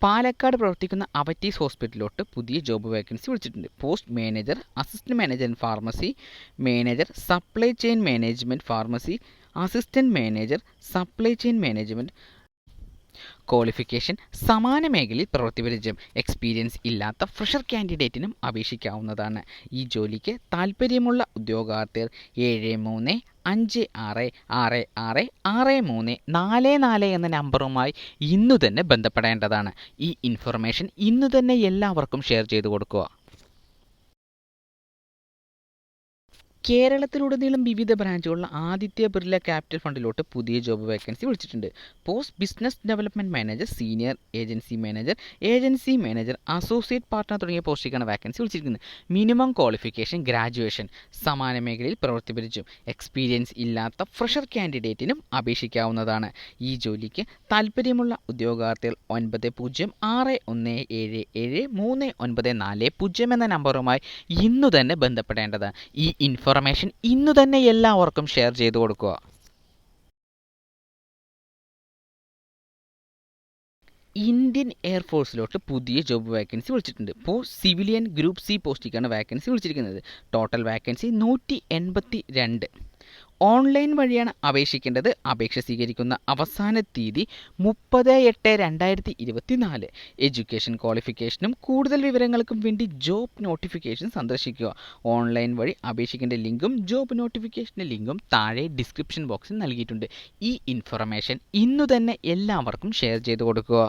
പാലക്കാട് പ്രവർത്തിക്കുന്ന അവറ്റീസ് ഹോസ്പിറ്റലിലോട്ട് പുതിയ job vacancy വിളിച്ചിട്ടുണ്ട്. Post manager, assistant manager in pharmacy, manager supply chain management pharmacy, assistant manager supply chain management. Qualification സമാന മേഖലയിൽ പ്രവൃത്തിപരിചയം experience ഇല്ലാത്ത fresher കാൻഡിഡേറ്റിനും അപേക്ഷിക്കാവുന്നതാണ്. ഈ ജോലിക്ക് താൽപ്പര്യമുള്ള ഉദ്യോഗാർത്ഥികൾ 7356666344 എന്ന നമ്പറുമായി ഇന്നു തന്നെ ബന്ധപ്പെടേണ്ടതാണ്. ഈ ഇൻഫർമേഷൻ ഇന്നു തന്നെ എല്ലാവർക്കും ഷെയർ ചെയ്തു കൊടുക്കുക. കേരളത്തിലുടനീളം വിവിധ ബ്രാഞ്ചുകളുള്ള ആദിത്യ ബിർല ക്യാപിറ്റൽ ഫണ്ടിലോട്ട് പുതിയ ജോബ് വേക്കൻസി വിളിച്ചിട്ടുണ്ട്. Post business development manager, senior agency manager, associate partner തുടങ്ങിയ പോസ്റ്റിലേക്കാണ് വേക്കൻസി വിളിച്ചിരിക്കുന്നത്. മിനിമം ക്വാളിഫിക്കേഷൻ ഗ്രാജുവേഷൻ, സമാന മേഖലയിൽ പ്രവൃത്തിപരിചയം എക്സ്പീരിയൻസ് ഇല്ലാത്ത ഫ്രഷർ കാൻഡിഡേറ്റിനും അപേക്ഷിക്കാവുന്നതാണ്. ഈ ജോലിക്ക് താൽപ്പര്യമുള്ള ഉദ്യോഗാർത്ഥികൾ 9061177394 എന്ന നമ്പറുമായി ഇന്നു തന്നെ ബന്ധപ്പെടേണ്ടതാണ്. ഈ ഇൻഫർമേഷൻ ഇന്നു തന്നെ എല്ലാവർക്കും ഷെയർ ചെയ്തു കൊടുക്കുക. ഇന്ത്യൻ എയർഫോഴ്സിലോട്ട് പുതിയ ജോബ് വേക്കൻസി വിളിച്ചിട്ടുണ്ട്. പോസ്റ്റ് സിവിലിയൻ ഗ്രൂപ്പ് സി പോസ്റ്റിലേക്കാണ് വേക്കൻസി വിളിച്ചിരിക്കുന്നത്. Total vacancy 182. ഓൺലൈൻ വഴിയാണ് അപേക്ഷിക്കേണ്ടത്. അപേക്ഷ സ്വീകരിക്കുന്ന അവസാന തീയതി 30/8/2024. എഡ്യൂക്കേഷൻ ക്വാളിഫിക്കേഷനും കൂടുതൽ വിവരങ്ങൾക്കും വേണ്ടി ജോബ് നോട്ടിഫിക്കേഷൻ സന്ദർശിക്കുക. ഓൺലൈൻ വഴി അപേക്ഷിക്കേണ്ട ലിങ്കും ജോബ് നോട്ടിഫിക്കേഷൻ്റെ ലിങ്കും താഴെ ഡിസ്ക്രിപ്ഷൻ ബോക്സിൽ നൽകിയിട്ടുണ്ട്. ഈ ഇൻഫർമേഷൻ ഇന്നു തന്നെ എല്ലാവർക്കും ഷെയർ ചെയ്തു കൊടുക്കുക.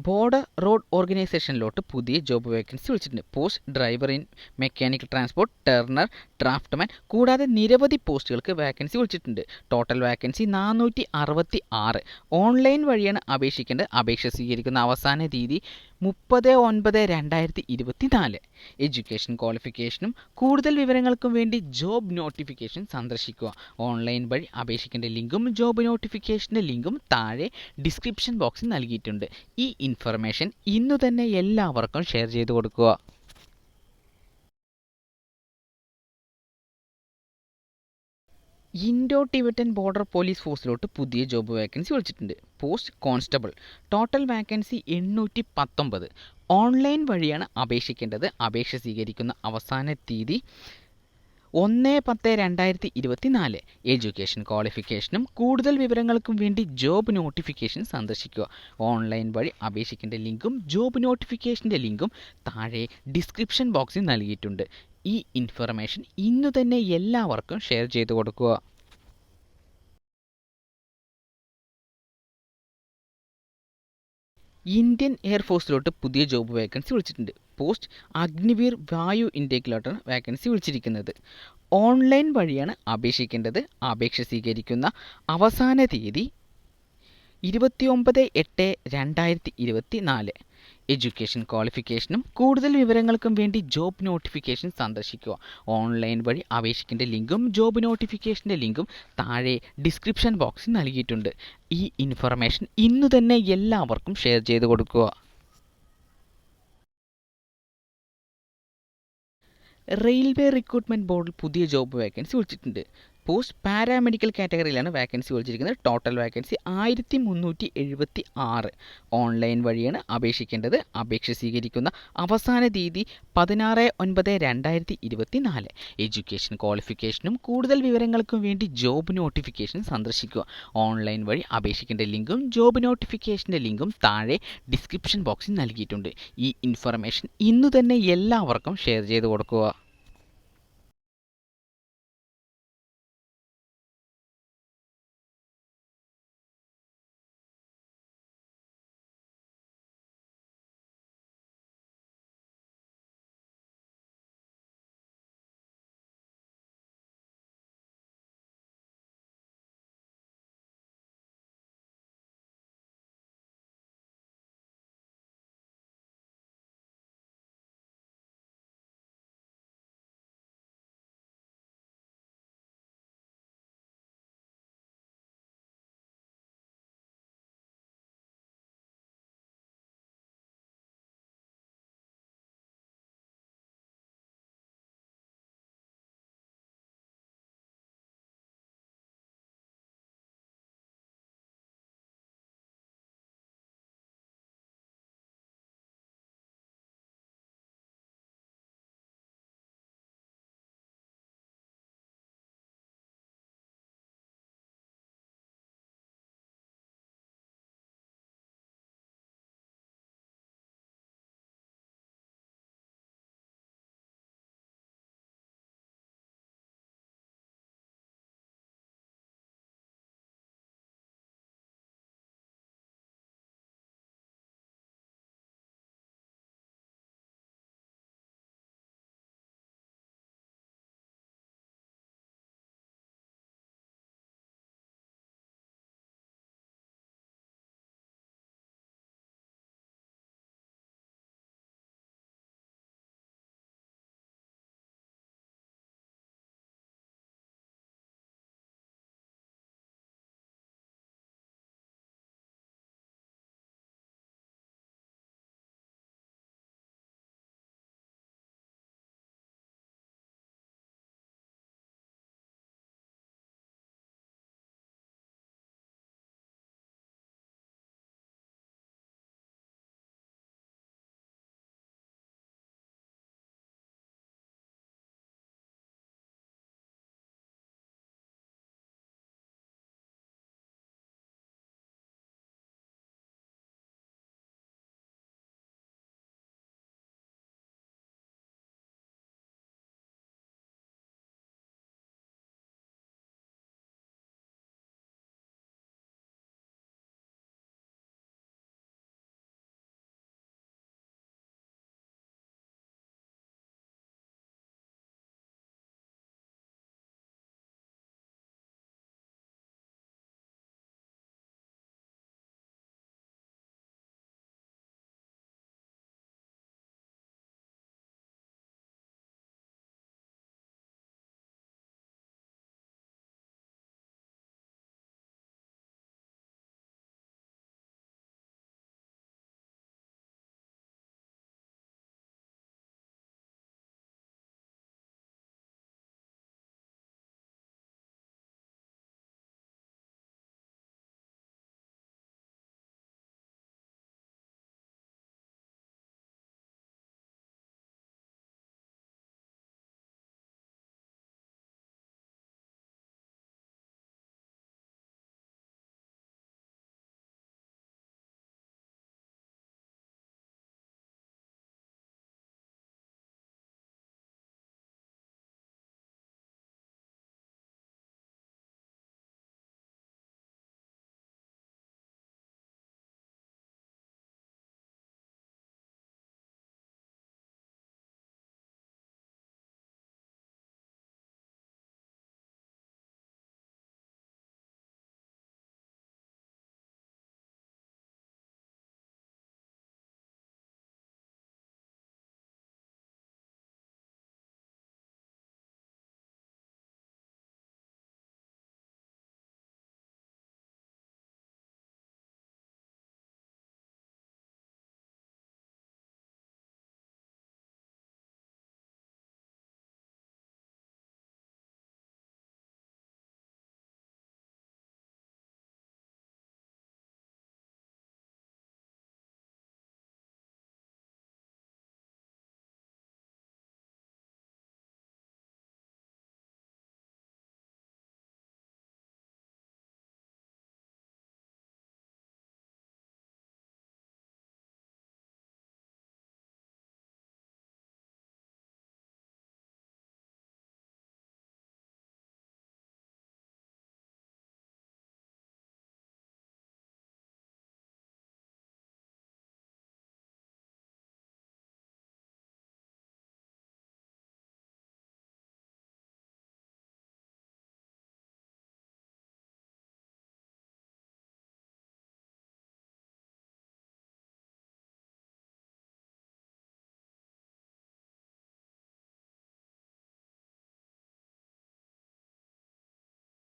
ബോർഡർ റോഡ് ഓർഗനൈസേഷനിലോട്ട് പുതിയ ജോബ് വേക്കൻസി വിളിച്ചിട്ടുണ്ട്. Post driver in mechanical transport, Turner, draughtsman കൂടാതെ നിരവധി പോസ്റ്റുകൾക്ക് വേക്കൻസി വിളിച്ചിട്ടുണ്ട്. Total vacancy 466. ഓൺലൈൻ വഴിയാണ് അപേക്ഷിക്കേണ്ടത്. അപേക്ഷ സ്വീകരിക്കുന്ന അവസാന തീയതി 30/9/2024. എഡ്യൂക്കേഷൻ ക്വാളിഫിക്കേഷനും കൂടുതൽ വിവരങ്ങൾക്കും വേണ്ടി ജോബ് നോട്ടിഫിക്കേഷൻ സന്ദർശിക്കുക. ഓൺലൈൻ വഴി അപേക്ഷിക്കേണ്ട ലിങ്കും ജോബ് നോട്ടിഫിക്കേഷൻ്റെ ലിങ്കും താഴെ ഡിസ്ക്രിപ്ഷൻ ബോക്സിൽ നൽകിയിട്ടുണ്ട്. ഈ ഇൻഫർമേഷൻ ഇന്നു തന്നെ എല്ലാവർക്കും ഷെയർ ചെയ്തു കൊടുക്കുക. ഇൻഡോ ടിബറ്റൻ ബോർഡർ പോലീസ് ഫോഴ്സിലോട്ട് പുതിയ ജോബ് വേക്കൻസി വിളിച്ചിട്ടുണ്ട്. Post constable. Total vacancy 819. Online വഴിയാണ് അപേക്ഷിക്കേണ്ടത്. അപേക്ഷ സ്വീകരിക്കുന്ന അവസാന തീയതി 1/10/2024. എഡ്യൂക്കേഷൻ ക്വാളിഫിക്കേഷനും കൂടുതൽ വിവരങ്ങൾക്കും വേണ്ടി ജോബ് നോട്ടിഫിക്കേഷൻ സന്ദർശിക്കുക. ഓൺലൈൻ വഴി അപേക്ഷിക്കേണ്ട ലിങ്കും ജോബ് നോട്ടിഫിക്കേഷൻ്റെ ലിങ്കും താഴെ ഡിസ്ക്രിപ്ഷൻ ബോക്സിൽ നൽകിയിട്ടുണ്ട്. ഈ ഇൻഫർമേഷൻ ഇന്നു തന്നെ എല്ലാവർക്കും ഷെയർ ചെയ്തു കൊടുക്കുക. ഇന്ത്യൻ എയർഫോഴ്സിലോട്ട് പുതിയ ജോബ് വേക്കൻസി വിളിച്ചിട്ടുണ്ട്. പോസ്റ്റ് അഗ്നിവീർ വായു ഇൻടേക്കിലോട്ടാണ് വേക്കൻസി വിളിച്ചിരിക്കുന്നത്. ഓൺലൈൻ വഴിയാണ് അപേക്ഷിക്കേണ്ടത്. അപേക്ഷ സ്വീകരിക്കുന്ന അവസാന തീയതി 29/8/2024. എഡ്യൂക്കേഷൻ ക്വാളിഫിക്കേഷനും കൂടുതൽ വിവരങ്ങൾക്കും വേണ്ടി ജോബ് നോട്ടിഫിക്കേഷൻ സന്ദർശിക്കുക. ഓൺലൈൻ വഴി അപേക്ഷിക്കേണ്ട ലിങ്കും ജോബ് നോട്ടിഫിക്കേഷൻ്റെ ലിങ്കും താഴെ ഡിസ്ക്രിപ്ഷൻ ബോക്സിൽ നൽകിയിട്ടുണ്ട്. ഈ ഇൻഫർമേഷൻ ഇന്നു തന്നെ എല്ലാവർക്കും ഷെയർ ചെയ്തു കൊടുക്കുക. റെയിൽവേ റിക്രൂട്ട്മെൻറ്റ് ബോർഡിൽ പുതിയ ജോബ് വേക്കൻസി വിളിച്ചിട്ടുണ്ട്. പോസ്റ്റ് പാരാമെഡിക്കൽ കാറ്റഗറിയിലാണ് വേക്കൻസി വിളിച്ചിരിക്കുന്നത്. Total vacancy 1376. ഓൺലൈൻ വഴിയാണ് അപേക്ഷിക്കേണ്ടത്. അപേക്ഷ സ്വീകരിക്കുന്ന അവസാന തീയതി 16/9/2024. എഡ്യൂക്കേഷൻ ക്വാളിഫിക്കേഷനും കൂടുതൽ വിവരങ്ങൾക്കും വേണ്ടി ജോബ് നോട്ടിഫിക്കേഷൻ സന്ദർശിക്കുക. ഓൺലൈൻ വഴി അപേക്ഷിക്കേണ്ട ലിങ്കും ജോബ് നോട്ടിഫിക്കേഷൻ്റെ ലിങ്കും താഴെ ഡിസ്ക്രിപ്ഷൻ ബോക്സിൽ നൽകിയിട്ടുണ്ട്. ഈ ഇൻഫർമേഷൻ ഇന്നു തന്നെ എല്ലാവർക്കും ഷെയർ ചെയ്ത് കൊടുക്കുക.